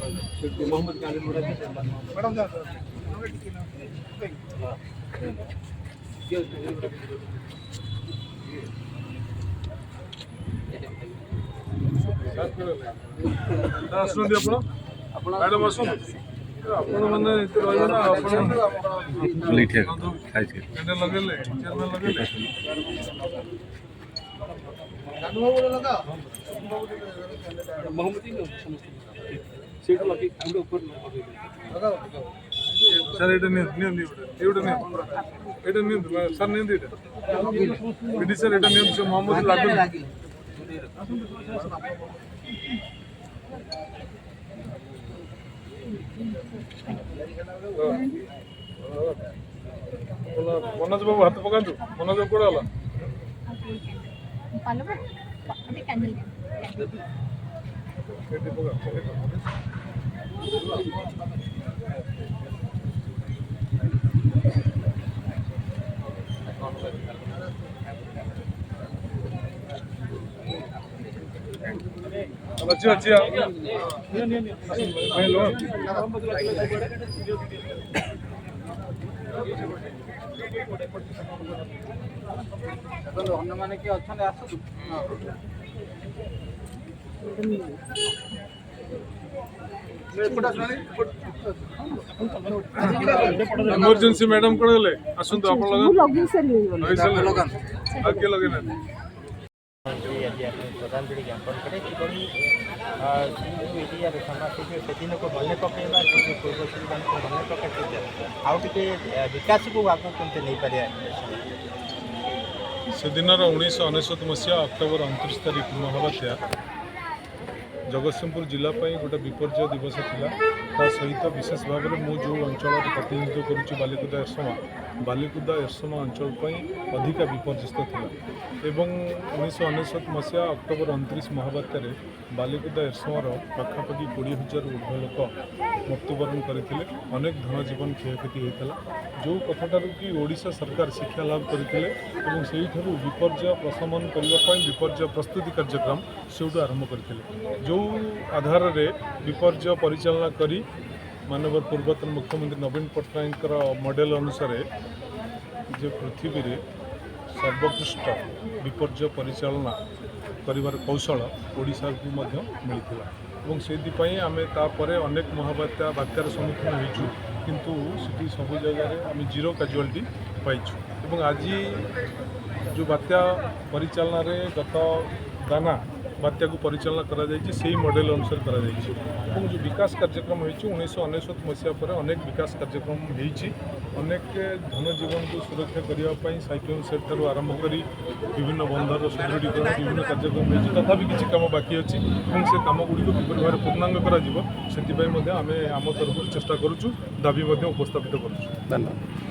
Mohammad Khalid madam आसुँच आप madam आसुँ ଆପଣ ମାନେ ରହିବେ ନା ଆପଣ ଲଗେଇଲେ ଚେୟାରମ୍ୟାନ୍ ଲଗେଇଲେ ସାର୍ ଏଇଟା ନିଅନ୍ତୁ ଏଇଟା ନିଅନ୍ତୁ ସାର୍ ନିଅନ୍ତୁ ଏଇଟା ସାର୍ ଏଇଟା ନିଅନ୍ତୁ ସେ ମହମ୍ମଦ ଲାଗୁନି मनोज बाबू हाथ पका मनोज बाबू कौन अच्छी अच्छी अन्य किए अच्छा आस इमरजेंसी मैडम कौन गले आसतु आप लगे श्रद्धांजलि ज्ञापन करे किभଳି एरिया समाज से दिन को मन पकड़ा पूर्वश्री मन पकड़ आउ टे विकास को आगे केमती नहीं पारे से दिन 1999 मसीहा अक्टोबर 29 तारीख महाबात्या जगतसिंहपुर जिलापाई गोटे विपर्यय दिवस था ता सहित विशेष भाव में मु जो अंचल प्रतिनिधित्व करुच्ची बालिकुदा एरसमा अंचल अधिका विपर्यस्त था एवं 1999 मसीहा अक्टोबर 29 महाबात्यार बालिकुदा एरसमार पाखापाखि 20,000 ऊर्ध्व लोक मृत्युवरण करते अनेक धन जीवन क्षयक्षति होता जो कथार कि ओडिशा सरकार शिक्षा लाभ करते विपर्यय प्रशमन करने विपर्यय प्रस्तुति कार्यक्रम से आरंभ करते जो आधार रे विपर्यय परिचालना करी माननीय पूर्वतन मुख्यमंत्री नवीन पट्टनायक मॉडल अनुसार जो पृथ्वी रे सर्वोत्कृष्ट विपर्यय परिचालना करिवार कौशल ओडिशा को मिलता और से आम तापर अनेक महाबात्या बात्यार सम्मुखीन होइछु किंतु सिटी सब जगह आम जीरो कैजुआलिटी पाइछु और आज जो बात्या परिचालना रे गत दाना बात्या को परिचालना करा जायछि सेही मॉडल अनुसार करा जायछि और जो विकास कार्यक्रम होइछि 1999 मसीहा पर अनेक विकास कार्यक्रम होइछि अनेक धन जीवन को सुरक्षा करने साइक्लोन सेट ठार आरंभ कर विभिन्न बंधर सुदृढ़ीकरण विभिन्न कार्यक्रम होइछि तथापि किछि काम बाकी अछि और से काम गुड़ी को किपरि भाବରେ पूर्णांग करा जिवो सेति पई मध्ये आमे आम तरफ चेष्टा करूछु दाबी मध्ये उपस्थापित करूछु। धन्यवाद।